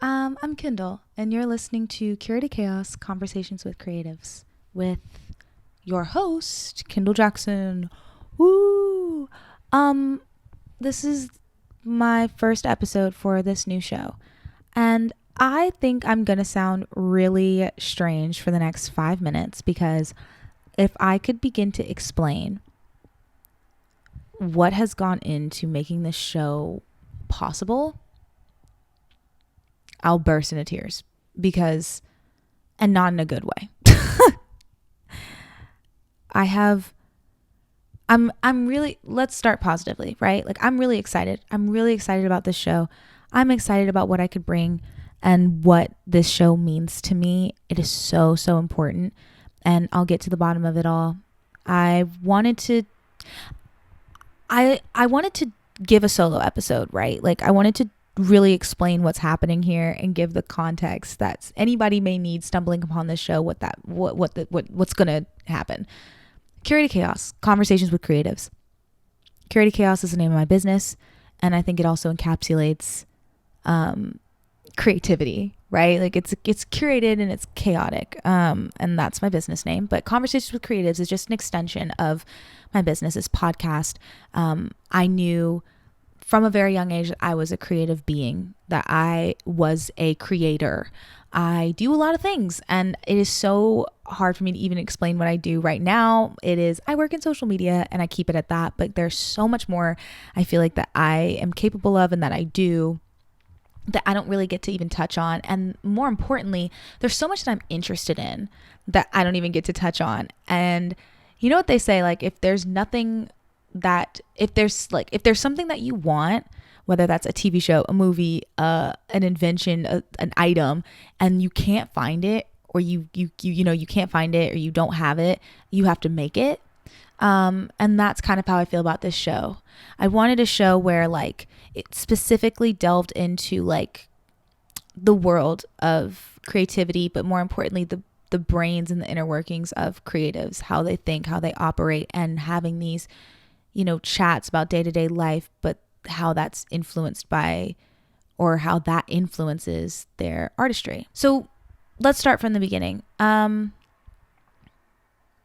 I'm Kyndal, and you're listening to Curated Chaos Conversations with Creatives with your host, Kyndal Jackson. Woo! Um, this is my first episode for this new show, and I think I'm gonna sound really strange for the next 5 minutes because if I could begin to explain what has gone into making this show possible, I'll burst into tears because, and not in a good way. I have, I'm really, let's start positively, right? Like, I'm really excited. I'm really excited about this show. I'm excited about what I could bring and what this show means to me. It is so, so important. And I'll get to the bottom of it all. I wanted to, I wanted to give a solo episode, right? Like, I wanted to really explain what's happening here and give the context that anybody may need stumbling upon this show, what's gonna happen. Curated Chaos, Conversations with Creatives. Curated Chaos is the name of my business, and I think it also encapsulates creativity, right? Like it's curated and it's chaotic, and that's my business name. But Conversations with Creatives is just an extension of my business, this podcast. I knew from a very young age that I was a creative being, that I was a creator. I do a lot of things, and it is so hard for me to even explain what I do right now. I work in social media and I keep it at that, but there's so much more I feel like that I am capable of and that I do that I don't really get to even touch on. And more importantly, there's so much that I'm interested in that I don't even get to touch on. And you know what they say, like if there's something that you want, whether that's a TV show, a movie, an invention, an item, and you can't find it, or you can't find it, or you don't have it, you have to make it. And that's kind of how I feel about this show. I wanted a show where like it specifically delved into like the world of creativity, but more importantly, the brains and the inner workings of creatives, how they think, how they operate, and having these, chats about day-to-day life, but how that's influenced by, or how that influences their artistry. So let's start from the beginning.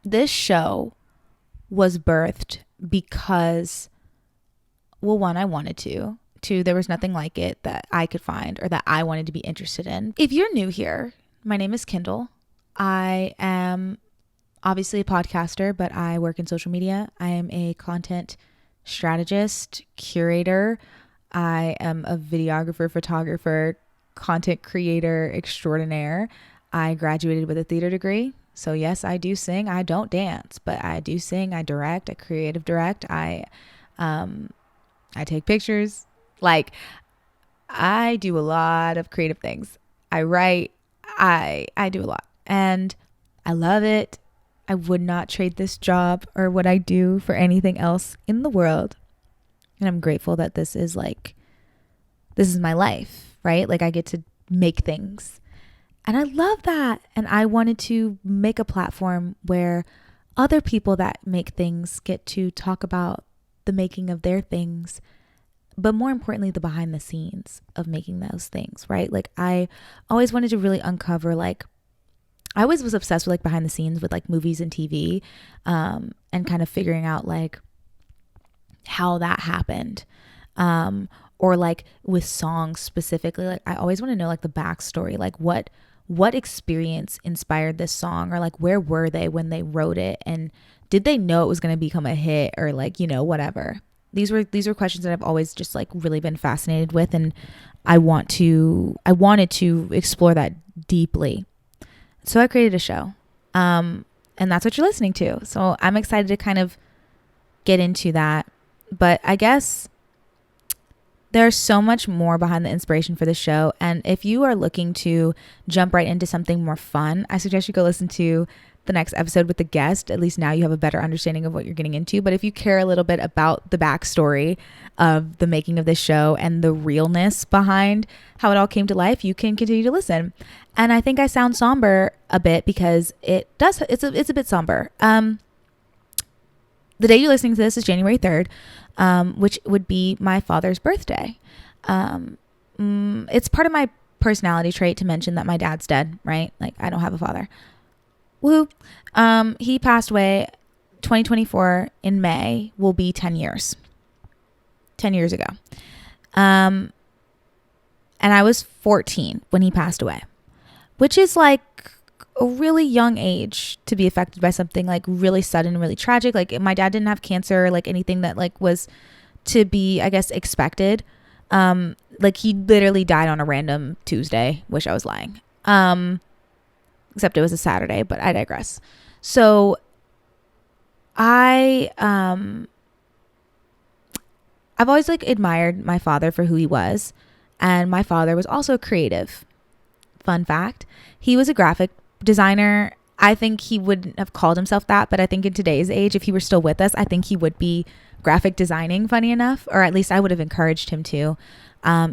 This show was birthed because, well, one, I wanted to. Two, there was nothing like it that I could find or that I wanted to be interested in. If you're new here, my name is Kyndal. I am obviously a podcaster, but I work in social media. I am a content strategist, curator. I am a videographer, photographer, content creator extraordinaire. I graduated with a theater degree. So yes, I do sing. I don't dance, but I do sing. I direct. I creative direct. I take pictures. Like, I do a lot of creative things. I write. I do a lot, and I love it. I would not trade this job or what I do for anything else in the world. And I'm grateful that this is my life, right? Like I get to make things. And I love that. And I wanted to make a platform where other people that make things get to talk about the making of their things, but more importantly, the behind the scenes of making those things, right? Like I always wanted to really uncover I always was obsessed with like behind the scenes with like movies and TV, and kind of figuring out like how that happened. Or like with songs specifically, like I always want to know like the backstory, like what experience inspired this song, or like where were they when they wrote it, and did they know it was going to become a hit, or like, whatever. These were questions that I've always just like really been fascinated with, and I wanted to explore that deeply. So I created a show, and that's what you're listening to. So I'm excited to kind of get into that. But I guess there's so much more behind the inspiration for the show. And if you are looking to jump right into something more fun, I suggest you go listen to the next episode with the guest. At least now you have a better understanding of what you're getting into. But if you care a little bit about the backstory of the making of this show and the realness behind how it all came to life, you can continue to listen. And I think I sound somber a bit because it's a bit somber. The day you're listening to this is January 3rd, which would be my father's birthday. It's part of my personality trait to mention that my dad's dead, right? Like, I don't have a father. Woo. He passed away 2024 in May, will be 10 years. 10 years ago. And I was 14 when he passed away, which is like a really young age to be affected by something like really sudden, really tragic. Like, my dad didn't have cancer, like anything that like was to be, I guess, expected. Like, he literally died on a random Tuesday. Wish I was lying. Except it was a Saturday, but I digress. So I've always like admired my father for who he was. And my father was also creative. Fun fact. He was a graphic designer. I think he wouldn't have called himself that, but I think in today's age, if he were still with us, I think he would be graphic designing, funny enough, or at least I would have encouraged him to.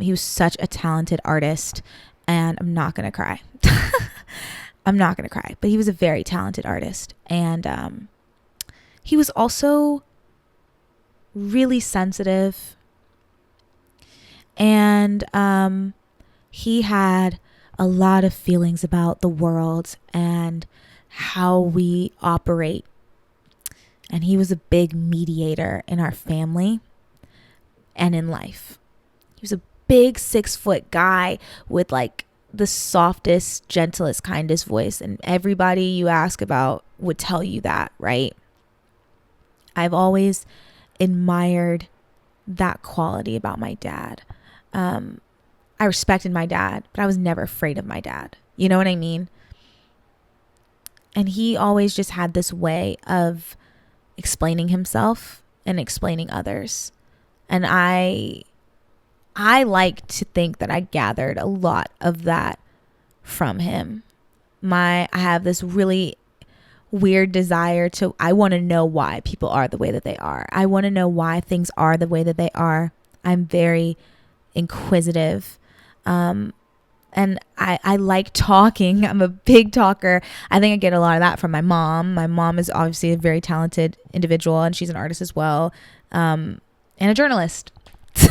He was such a talented artist, and I'm not going to cry. I'm not going to cry, but he was a very talented artist. And he was also really sensitive. And he had a lot of feelings about the world and how we operate. And he was a big mediator in our family and in life. He was a big 6-foot guy with like the softest, gentlest, kindest voice. And everybody you ask about would tell you that, right? I've always admired that quality about my dad. I respected my dad, but I was never afraid of my dad. You know what I mean? And he always just had this way of explaining himself and explaining others. And I like to think that I gathered a lot of that from him. I have this really weird desire I want to know why people are the way that they are. I want to know why things are the way that they are. I'm very inquisitive. And I like talking. I'm a big talker. I think I get a lot of that from my mom. My mom is obviously a very talented individual, and she's an artist as well, and a journalist.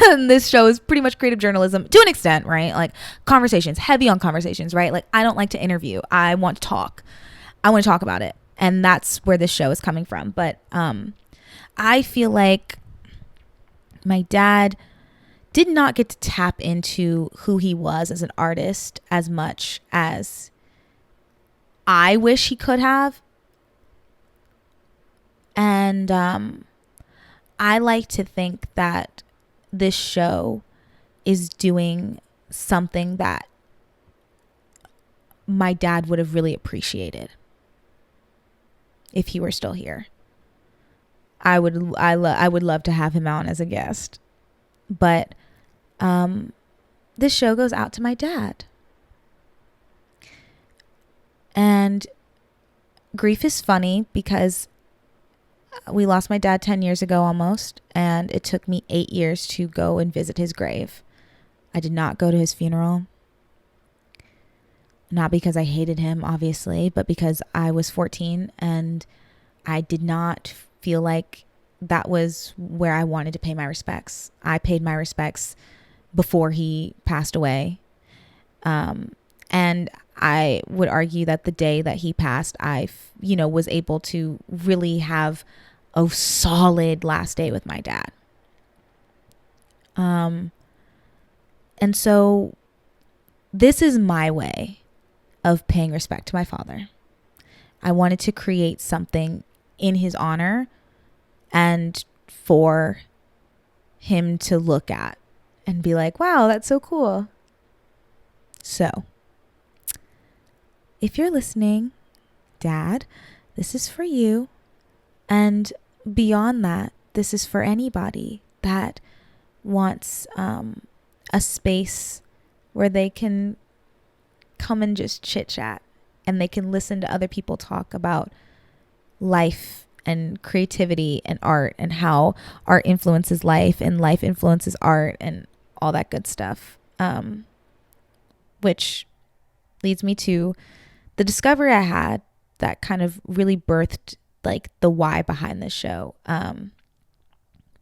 And this show is pretty much creative journalism to an extent, right? Like conversations, heavy on conversations, right? Like, I don't like to interview. I want to talk. I want to talk about it. And that's where this show is coming from. But I feel like my dad did not get to tap into who he was as an artist as much as I wish he could have. And I like to think that this show is doing something that my dad would have really appreciated if he were still here. I would love to have him on as a guest. But this show goes out to my dad. And grief is funny because we lost my dad 10 years ago almost, and it took me 8 years to go and visit his grave. I did not go to his funeral. Not because I hated him, obviously, but because I was 14 and I did not feel like that was where I wanted to pay my respects. I paid my respects before he passed away. And I would argue that the day that he passed, I was able to really have a solid last day with my dad. And so this is my way of paying respect to my father. I wanted to create something in his honor and for him to look at and be like, wow, that's so cool. So if you're listening, Dad, this is for you. And beyond that, this is for anybody that wants a space where they can come and just chit chat, and they can listen to other people talk about life and creativity and art and how art influences life and life influences art and all that good stuff. Which leads me to the discovery I had that kind of really birthed like the why behind this show.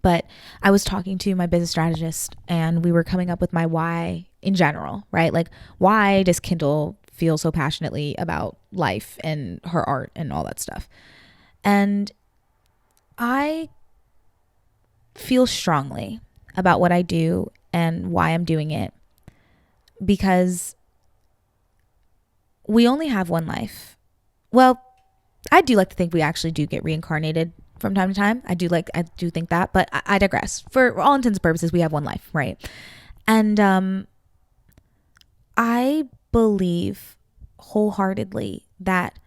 But I was talking to my business strategist, and we were coming up with my why in general, right? Like, why does Kyndal feel so passionately about life and her art and all that stuff? And I feel strongly about what I do and why I'm doing it, because we only have one life. Well, I do like to think we actually do get reincarnated from time to time. I do think that, but I digress. For all intents and purposes, we have one life, right? And I believe wholeheartedly that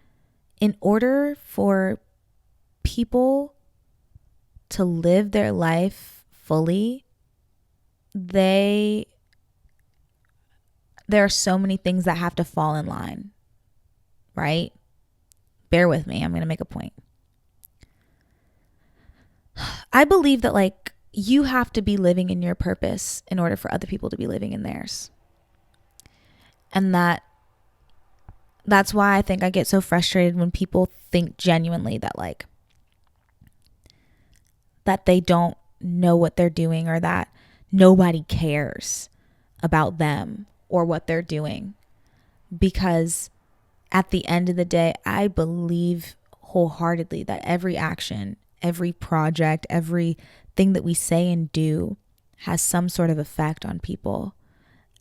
in order for people to live their life fully, there are so many things that have to fall in line, right? Bear with me. I'm going to make a point. I believe that like you have to be living in your purpose in order for other people to be living in theirs. And that's why I think I get so frustrated when people think genuinely that like that they don't know what they're doing, or that nobody cares about them or what they're doing. Because at the end of the day, I believe wholeheartedly that every action, every project, everything that we say and do has some sort of effect on people,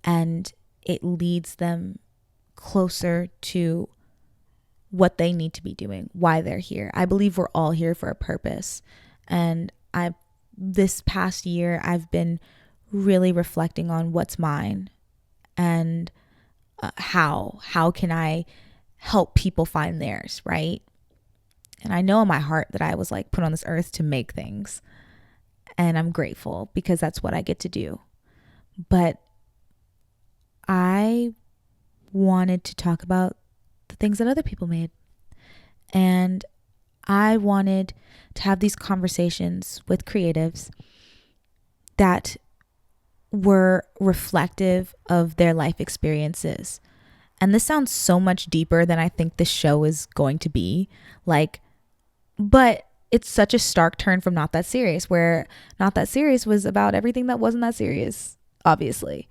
and it leads them closer to what they need to be doing, why they're here. I believe we're all here for a purpose. And this past year, I've been really reflecting on what's mine, and how can I help people find theirs, right? And I know in my heart that I was like put on this earth to make things, and I'm grateful because that's what I get to do. But I wanted to talk about the things that other people made, and I wanted to have these conversations with creatives that were reflective of their life experiences. And this sounds so much deeper than I think this show is going to be. Like, but it's such a stark turn from Not That Serious, where Not That Serious was about everything that wasn't that serious, obviously.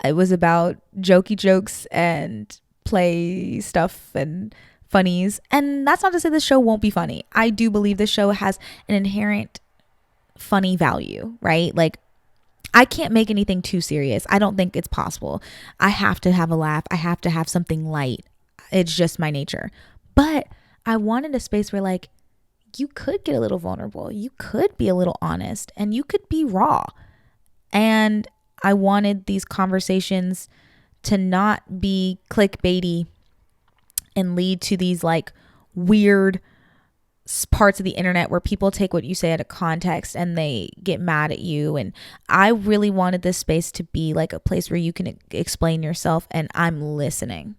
It was about jokey jokes and play stuff and funnies. And that's not to say the show won't be funny. I do believe the show has an inherent funny value, right? Like, I can't make anything too serious. I don't think it's possible. I have to have a laugh. I have to have something light. It's just my nature. But I wanted a space where like you could get a little vulnerable. You could be a little honest, and you could be raw. And I wanted these conversations to not be clickbaity and lead to these like weird parts of the internet where people take what you say out of context and they get mad at you. And I really wanted this space to be like a place where you can explain yourself, and I'm listening,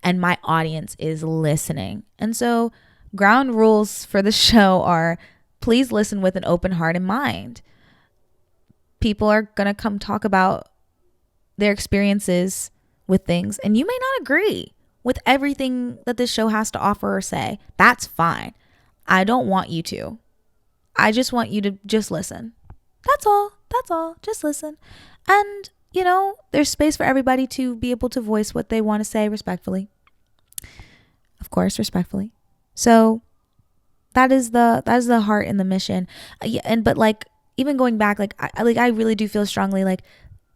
and my audience is listening. And so ground rules for the show are, please listen with an open heart and mind. People are going to come talk about their experiences with things, and you may not agree with everything that this show has to offer or say. That's fine. I don't want you to. I just want you to just listen. That's all. Just listen. And, you know, there's space for everybody to be able to voice what they want to say respectfully. Of course, respectfully. So that is the heart and the mission. But like, even going back, I really do feel strongly, like,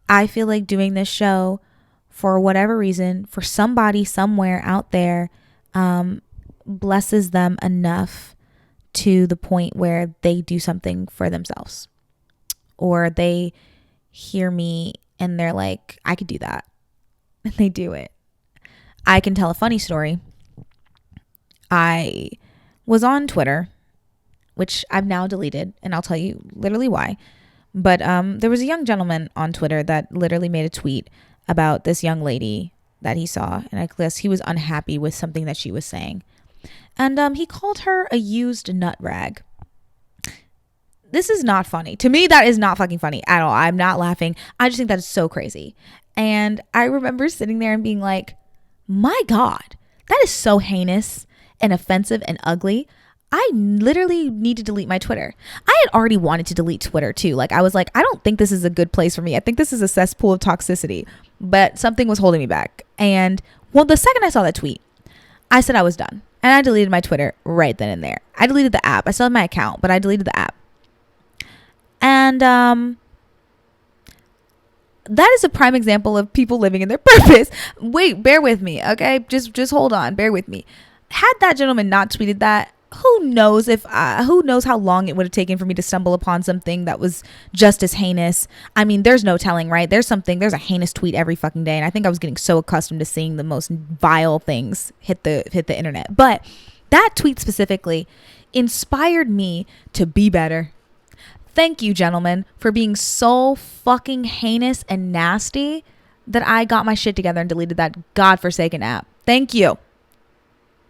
I feel like doing this show for whatever reason, for somebody somewhere out there, blesses them enough to the point where they do something for themselves, or they hear me and they're like, I could do that, and they do it. I can tell a funny story. I was on Twitter, which I've now deleted, and I'll tell you literally why. But there was a young gentleman on Twitter that literally made a tweet about this young lady that he saw, and I guess he was unhappy with something that she was saying. And he called her a used nut rag. This is not funny. To me, that is not fucking funny at all. I'm not laughing. I just think that is so crazy. And I remember sitting there and being like, my God, that is so heinous and offensive and ugly. I literally need to delete my Twitter. I had already wanted to delete Twitter too. Like, I was like, I don't think this is a good place for me. I think this is a cesspool of toxicity. but something was holding me back. And well, the second I saw that tweet, I said I was done. And I deleted my Twitter right then and there. I deleted the app. I still have my account, but I deleted the app. And that is a prime example of people living in their purpose. Wait, bear with me, okay? Just hold on, bear with me. Had that gentleman not tweeted that, who knows how long it would have taken for me to stumble upon something that was just as heinous. I mean, there's no telling, right? There's a heinous tweet every fucking day, and I think I was getting so accustomed to seeing the most vile things hit the internet. But that tweet specifically inspired me to be better. Thank you, gentlemen, for being so fucking heinous and nasty that I got my shit together and deleted that godforsaken app. Thank you.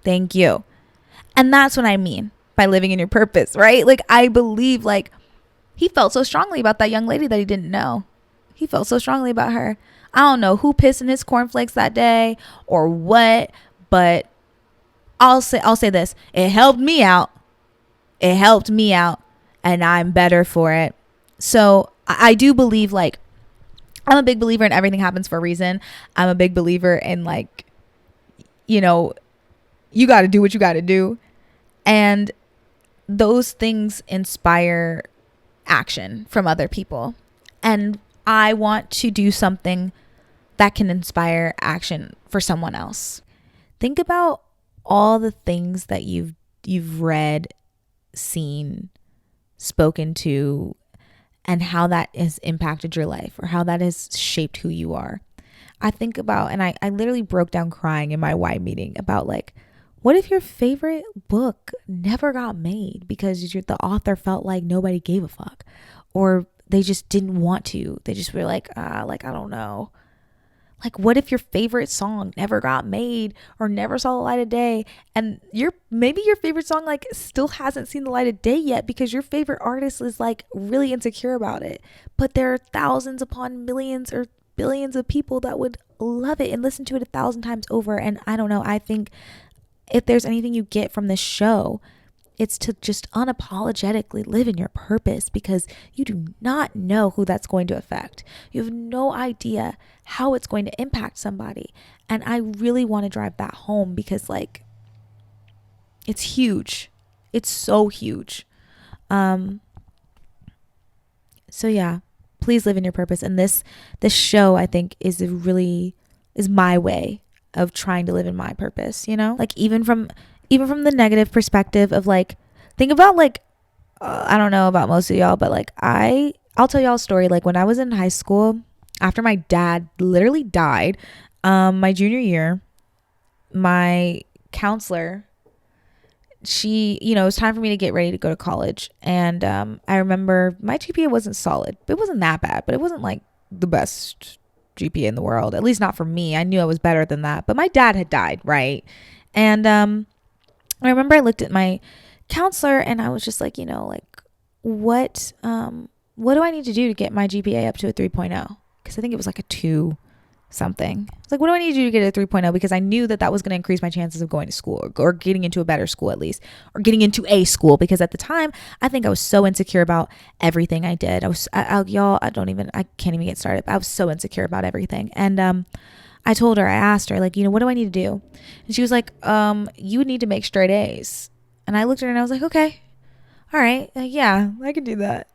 Thank you. And that's what I mean by living in your purpose, right? Like, I believe, like, he felt so strongly about that young lady that he didn't know. He felt so strongly about her. I don't know who pissed in his cornflakes that day or what, but I'll say this. It helped me out. It helped me out, and I'm better for it. So I do believe, like, I'm a big believer in everything happens for a reason. I'm a big believer in, like, you know, you got to do what you got to do. And those things inspire action from other people. And I want to do something that can inspire action for someone else. Think about all the things that you've read, seen, spoken to, and how that has impacted your life or how that has shaped who you are. I think about, and I literally broke down crying in my why meeting about, like, what if your favorite book never got made because the author felt like nobody gave a fuck, or they just didn't want to? They just were like, I don't know. Like, what if your favorite song never got made or never saw the light of day, and maybe your favorite song, like, still hasn't seen the light of day yet because your favorite artist is, like, really insecure about it, but there are thousands upon millions or billions of people that would love it and listen to it 1,000 times over. And I don't know, I think if there's anything you get from this show, it's to just unapologetically live in your purpose, because you do not know who that's going to affect. You have no idea how it's going to impact somebody. And I really want to drive that home because, like, it's huge. It's so huge. So yeah, please live in your purpose. And this show, I think, is my way of trying to live in my purpose, you know? Like, even from the negative perspective of, like, think about, like, I don't know about most of y'all, but, like, I'll tell y'all a story. Like, when I was in high school, after my dad literally died, my junior year, my counselor, she, it was time for me to get ready to go to college. And I remember my GPA wasn't solid. It wasn't that bad, but it wasn't, like, the best GPA in the world, at least not for me. I knew I was better than that, but my dad had died, right? And I remember I looked at my counselor and I was just like, like, what do I need to do to get my GPA up to a 3.0? Because I think it was like a 2 something. It's like, what do I need to do to get a 3.0? Because I knew that was going to increase my chances of going to school or getting into a better school, at least, or getting into a school. Because at the time, I think I was so insecure about everything I did. I can't even get started. I was so insecure about everything. And I asked her, like, what do I need to do? And she was like, you would need to make straight A's. And I looked at her and I was like, okay, all right. Yeah, I can do that.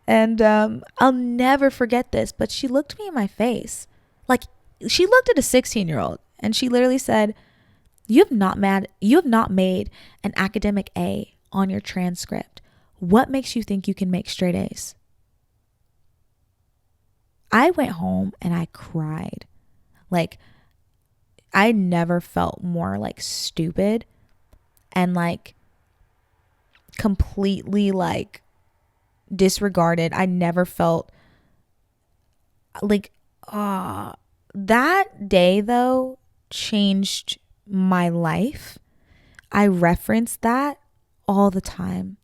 And I'll never forget this, but she looked me in my face. Like, she looked at a 16-year-old and she literally said, you have not made an academic A on your transcript. What makes you think you can make straight A's? I went home and I cried. Like, I never felt more, like, stupid and, like, completely, like, disregarded. I never felt like, that day, though, changed my life. I reference that all the time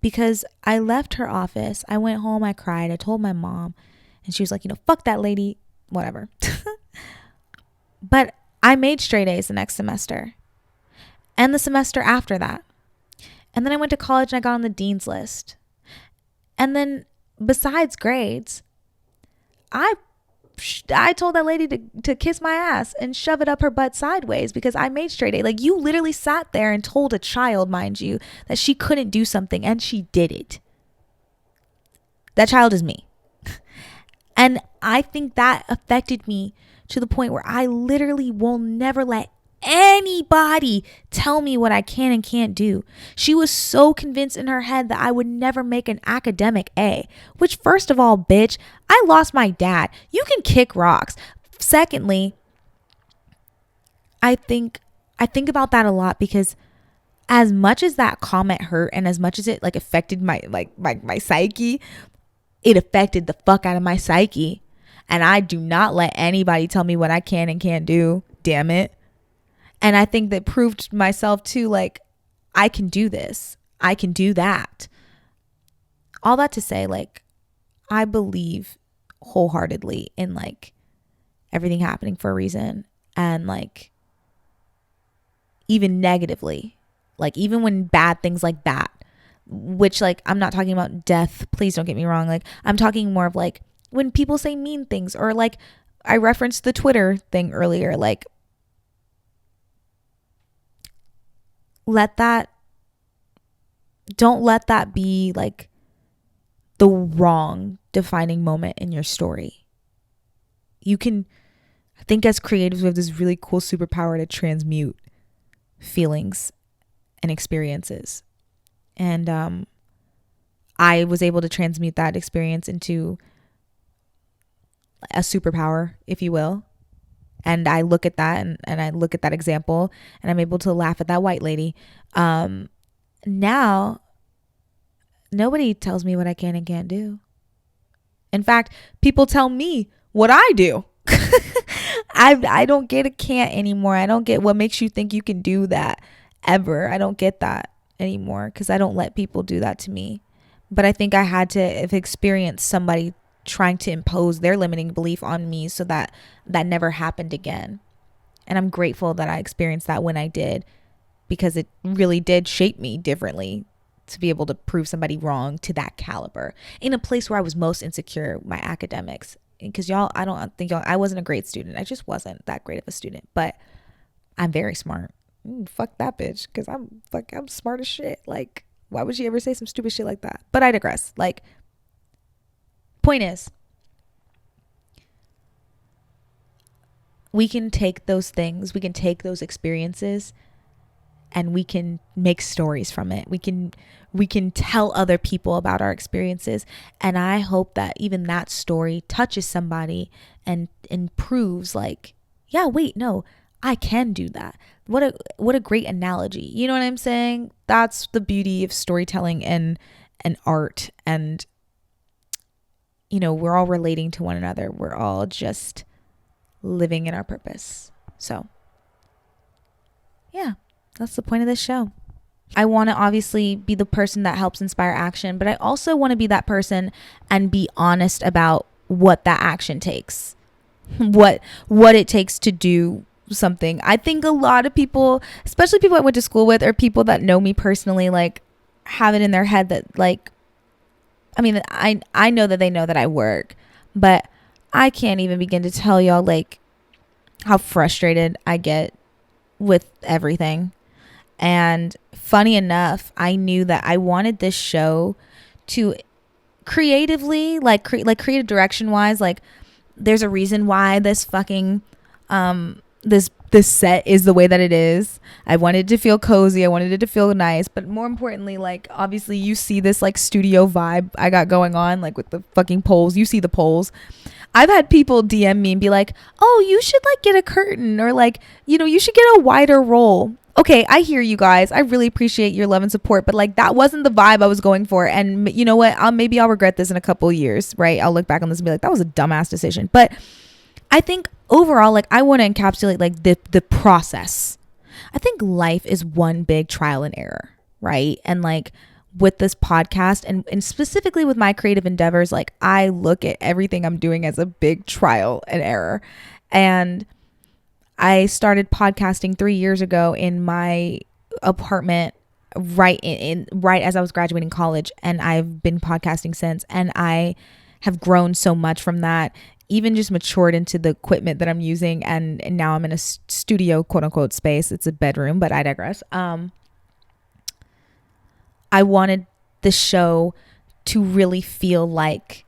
because I left her office. I went home, I cried, I told my mom, and she was like, fuck that lady, whatever. But I made straight A's the next semester and the semester after that. And then I went to college and I got on the dean's list. And then besides grades, I I told that lady to kiss my ass and shove it up her butt sideways because I made straight A. Like, you literally sat there and told a child, mind you, that she couldn't do something, and she did it. That child is me. And I think that affected me to the point where I literally will never let anybody tell me what I can and can't do. She was so convinced in her head that I would never make an academic A, which, first of all, bitch, I lost my dad. You can kick rocks. Secondly, I think about that a lot because as much as that comment hurt and as much as it like affected my psyche, it affected the fuck out of my psyche. And I do not let anybody tell me what I can and can't do. Damn it. And I think that proved to myself too, like, I can do this. I can do that. All that to say, like, I believe wholeheartedly in like everything happening for a reason. And like, even negatively, like even when bad things like that, which like, I'm not talking about death. Please don't get me wrong. Like, I'm talking more of like when people say mean things, or like I referenced the Twitter thing earlier, like, don't let that be like the wrong defining moment in your story. You can, I think as creatives, we have this really cool superpower to transmute feelings and experiences. And I was able to transmute that experience into a superpower, if you will. And I look at that and I look at that example and I'm able to laugh at that white lady. Now, nobody tells me what I can and can't do. In fact, people tell me what I do. I don't get a can't anymore. I don't get what makes you think you can do that ever. I don't get that anymore because I don't let people do that to me. But I think I had to have experienced somebody trying to impose their limiting belief on me so that never happened again. And I'm grateful that I experienced that when I did, because it really did shape me differently to be able to prove somebody wrong to that caliber in a place where I was most insecure, my academics. Because I wasn't a great student. I just wasn't that great of a student, but I'm very smart. Fuck that bitch, because I'm smart as shit. Like, why would she ever say some stupid shit like that? But I digress. Like, point is, we can take those things, we can take those experiences, and we can make stories from it. We can tell other people about our experiences. And I hope that even that story touches somebody and proves like, yeah, wait, no, I can do that. What a great analogy. You know what I'm saying? That's the beauty of storytelling and art. And, you know, we're all relating to one another. We're all just living in our purpose. So, yeah, that's the point of this show. I want to obviously be the person that helps inspire action, but I also want to be that person and be honest about what that action takes, what it takes to do something. I think a lot of people, especially people I went to school with or people that know me personally, like have it in their head that like, I mean, I know that they know that I work, but I can't even begin to tell y'all like how frustrated I get with everything. And funny enough, I knew that I wanted this show to creatively, like creative direction wise, like there's a reason why this fucking this set is the way that it is. I wanted it to feel cozy. I wanted it to feel nice. But more importantly, like obviously you see this like studio vibe I got going on, like with the fucking poles. You see the poles. I've had people DM me and be like, oh, you should like get a curtain, or like, you know, you should get a wider roll. Okay, I hear you guys. I really appreciate your love and support, but like that wasn't the vibe I was going for. And you know what? Maybe I'll regret this in a couple of years, right? I'll look back on this and be like, that was a dumbass decision. But I think overall, like I want to encapsulate like the process. I think life is one big trial and error, right? And like with this podcast and specifically with my creative endeavors, like I look at everything I'm doing as a big trial and error. And I started podcasting 3 years ago in my apartment right as I was graduating college, and I've been podcasting since, and I have grown so much from that. even just matured into the equipment that I'm using. And now I'm in a studio, quote unquote, space. It's a bedroom, but I digress. I wanted the show to really feel like,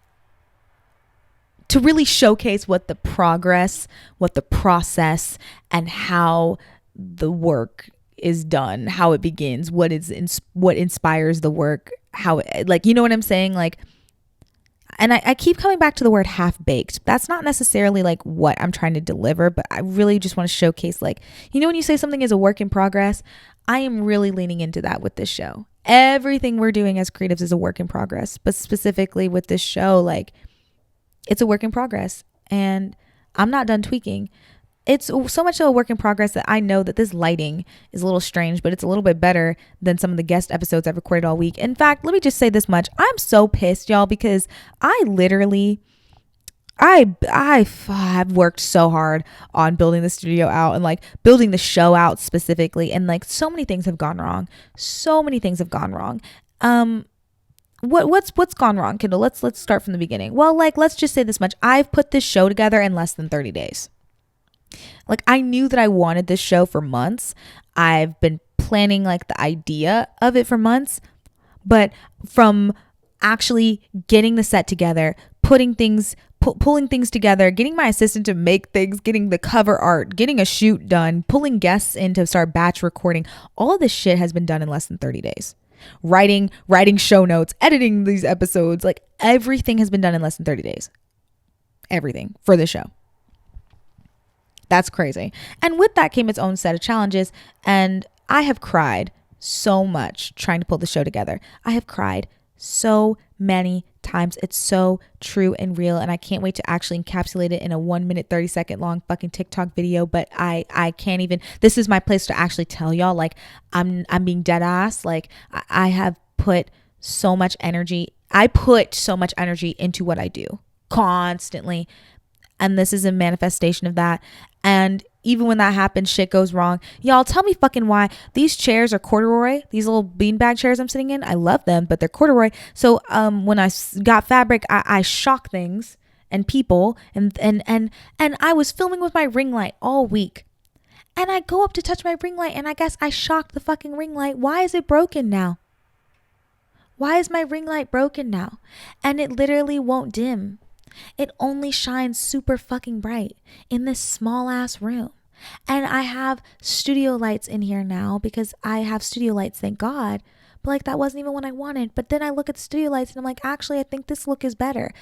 to really showcase what the progress, what the process, and how the work is done, how it begins, what inspires the work, how it, like, you know what I'm saying? Like, and I keep coming back to the word half-baked. That's not necessarily like what I'm trying to deliver, but I really just want to showcase, like, you know, when you say something is a work in progress, I am really leaning into that with this show. Everything we're doing as creatives is a work in progress, but specifically with this show, like, it's a work in progress and I'm not done tweaking. It's so much of a work in progress that I know that this lighting is a little strange, but it's a little bit better than some of the guest episodes I've recorded all week. In fact, let me just say this much. I'm so pissed, y'all, because I've worked so hard on building the studio out and like building the show out specifically. And like so many things have gone wrong. What's gone wrong, Kyndal? Let's start from the beginning. Well, like, let's just say this much. I've put this show together in less than 30 days. Like, I knew that I wanted this show for months. I've been planning like the idea of it for months, but from actually getting the set together, pulling things together, getting my assistant to make things, getting the cover art, getting a shoot done, pulling guests in to start batch recording, all of this shit has been done in less than 30 days. Writing show notes, editing these episodes, like everything has been done in less than 30 days. Everything for the show. That's crazy. And with that came its own set of challenges. And I have cried so much trying to pull the show together. I have cried so many times. It's so true and real. And I can't wait to actually encapsulate it in a 1 minute, 30 second long fucking TikTok video. But I can't even, this is my place to actually tell y'all, like, I'm being dead ass. Like, I have put so much energy. I put so much energy into what I do constantly. And this is a manifestation of that. And even when that happens, shit goes wrong. Y'all, tell me fucking why. These chairs are corduroy. These little beanbag chairs I'm sitting in, I love them, but they're corduroy. So when I got fabric, I shock things and people. And I was filming with my ring light all week. And I go up to touch my ring light, and I guess I shocked the fucking ring light. Why is it broken now? Why is my ring light broken now? And it literally won't dim. It only shines super fucking bright in this small ass room. And I have studio lights in here now because I have studio lights, thank God. But like, that wasn't even what I wanted. But then I look at the studio lights and I'm like, actually, I think this look is better.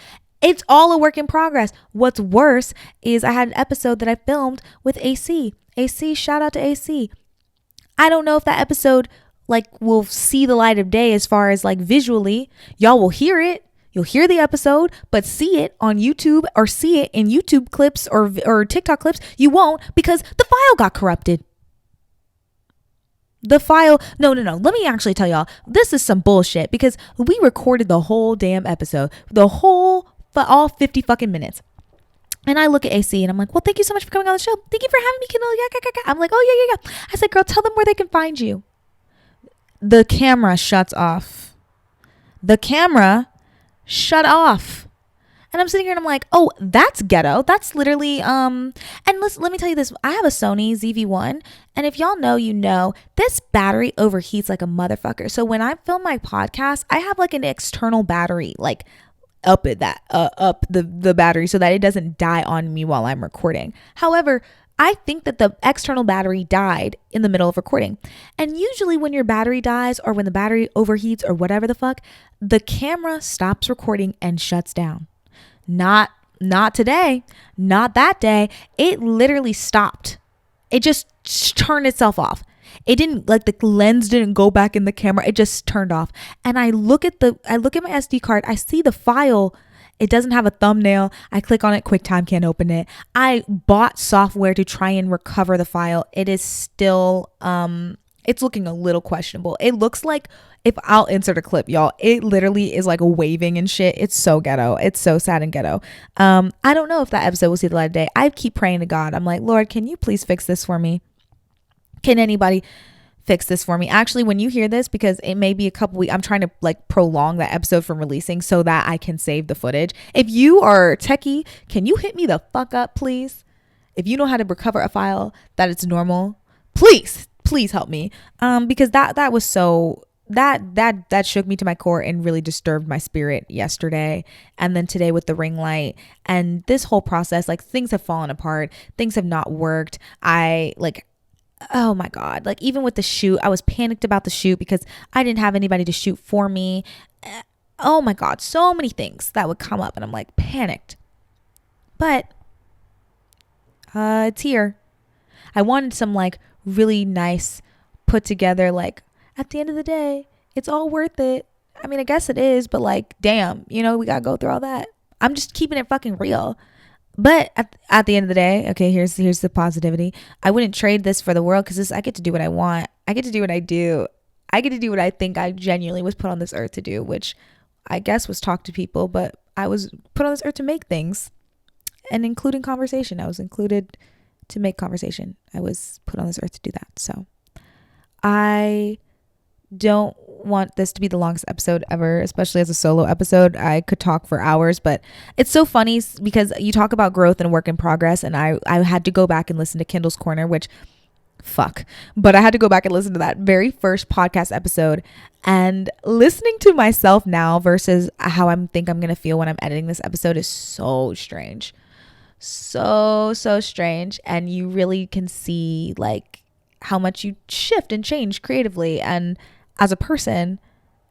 It's all a work in progress. What's worse is I had an episode that I filmed with AC. AC, shout out to AC. I don't know if that episode like will see the light of day as far as like visually. Y'all will hear it. You'll hear the episode, but see it on YouTube or see it in YouTube clips or TikTok clips, you won't, because the file got corrupted. The file, no. Let me actually tell y'all, this is some bullshit because we recorded the whole damn episode, all 50 fucking minutes. And I look at AC and I'm like, well, thank you so much for coming on the show. Thank you for having me, Kyndal. Yeah. I'm like, oh, yeah. I said, girl, tell them where they can find you. The camera shuts off. The camera shut off. And I'm sitting here and I'm like, oh, that's ghetto. That's literally, and let me tell you this. I have a Sony ZV-1. And if y'all know, you know, this battery overheats like a motherfucker. So when I film my podcast, I have like an external battery, like up the battery so that it doesn't die on me while I'm recording. However, I think that the external battery died in the middle of recording. And usually when your battery dies or when the battery overheats or whatever the fuck, the camera stops recording and shuts down. Not today. Not that day. It literally stopped. It just turned itself off. It didn't, like, the lens didn't go back in the camera. It just turned off. And I look at my SD card. I see the file. It doesn't have a thumbnail. I click on it. QuickTime can't open it. I bought software to try and recover the file. It is still, it's looking a little questionable. It looks like, if I'll insert a clip, y'all, it literally is like waving and shit. It's so ghetto. It's so sad and ghetto. I don't know if that episode will see the light of day. I keep praying to God. I'm like, Lord, can you please fix this for me? Can anybody fix this for me. Actually, when you hear this, because it may be a couple weeks, I'm trying to like prolong that episode from releasing so that I can save the footage. If you are techie, can you hit me the fuck up, please? If you know how to recover a file that it's normal, please help me. Because that was so that shook me to my core and really disturbed my spirit yesterday. And then today with the ring light and this whole process, like things have fallen apart, things have not worked. Oh my God, like even with the shoot, I was panicked about the shoot because I didn't have anybody to shoot for me. Oh my God, so many things that would come up and I'm like panicked. But it's here. I wanted some like really nice put together, like at the end of the day, it's all worth it. I mean, I guess it is, but like, damn, we gotta go through all that. I'm just keeping it fucking real. But at the end of the day, okay, here's the positivity. I wouldn't trade this for the world because I get to do what I want. I get to do what I do. I get to do what I think I genuinely was put on this earth to do, which I guess was talk to people, but I was put on this earth to make things and including conversation. I was included to make conversation. I was put on this earth to do that. So I don't want this to be the longest episode ever, especially as a solo episode. I could talk for hours, but it's so funny because you talk about growth and work in progress, and I had to go back and listen to Kyndal's Corner, which but I had to go back and listen to that very first podcast episode, and listening to myself now versus how I think I'm gonna feel when I'm editing this episode is so strange. So strange. And you really can see like how much you shift and change creatively and as a person.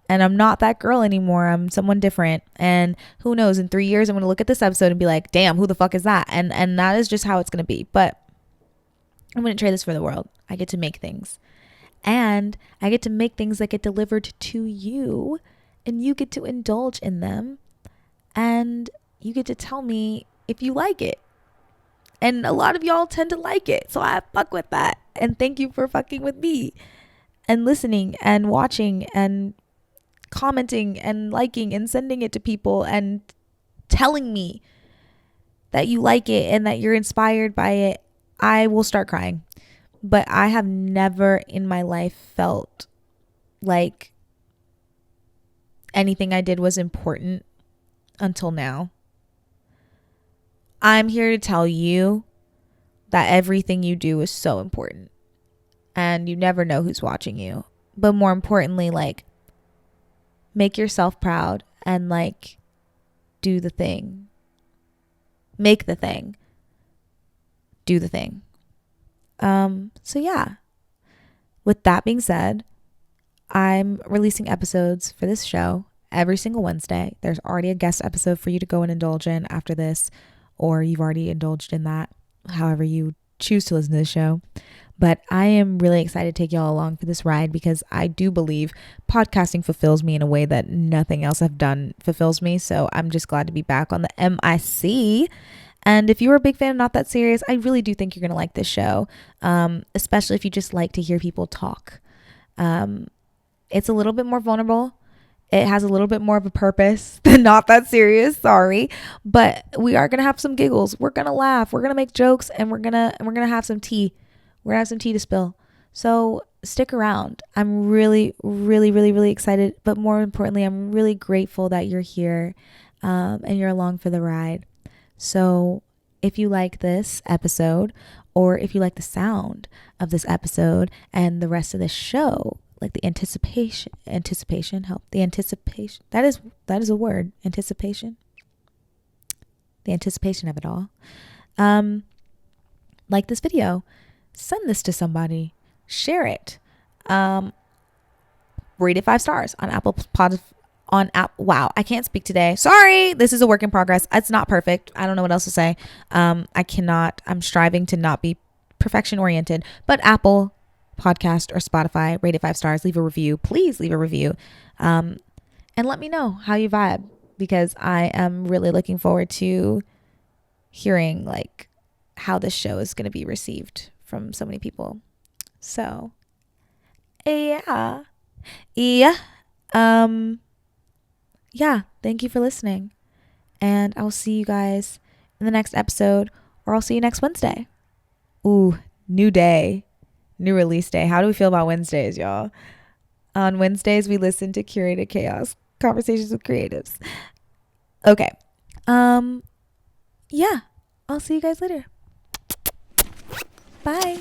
And I'm not that girl anymore. I'm someone different. And who knows, in 3 years I'm gonna look at this episode and be like, damn, who the fuck is that? And that is just how it's gonna be. But I wouldn't trade this for the world. I get to make things, and I get to make things that get delivered to you, and you get to indulge in them, and you get to tell me if you like it. And a lot of y'all tend to like it, so I fuck with that. And thank you for fucking with me and listening and watching and commenting and liking and sending it to people and telling me that you like it and that you're inspired by it. I will start crying. But I have never in my life felt like anything I did was important until now. I'm here to tell you that everything you do is so important, and you never know who's watching you. But more importantly, like, make yourself proud and like do the thing. Make the thing. Do the thing. So yeah, with that being said, I'm releasing episodes for this show every single Wednesday. There's already a guest episode for you to go and indulge in after this, or you've already indulged in that, however you choose to listen to the show. But I am really excited to take y'all along for this ride because I do believe podcasting fulfills me in a way that nothing else I've done fulfills me. So I'm just glad to be back on the MIC. And if you're a big fan of Not That Serious, I really do think you're going to like this show, especially if you just like to hear people talk. It's a little bit more vulnerable. It has a little bit more of a purpose than Not That Serious. Sorry. But we are going to have some giggles. We're going to laugh. We're going to make jokes, and we're going to have some tea. We're going to have some tea to spill. So stick around. I'm really, really, really, really excited. But more importantly, I'm really grateful that you're here and you're along for the ride. So if you like this episode, or if you like the sound of this episode and the rest of this show, like the anticipation, that is a word, anticipation, the anticipation of it all. Like this video, send this to somebody, share it, rate it 5 stars on Apple Pod. Wow, I can't speak today. Sorry, this is a work in progress. It's not perfect. I don't know what else to say. I'm striving to not be perfection oriented, but Apple Podcast or Spotify, rate it 5 stars, leave a review. Please leave a review. And let me know how you vibe, because I am really looking forward to hearing like how this show is going to be received from so many people. So yeah. Yeah, thank you for listening. And I'll see you guys in the next episode, or I'll see you next Wednesday. Ooh, new day. New release day. How do we feel about Wednesdays, y'all? On Wednesdays, we listen to Curated Chaos, Conversations with Creatives. Okay. Yeah. I'll see you guys later. Bye.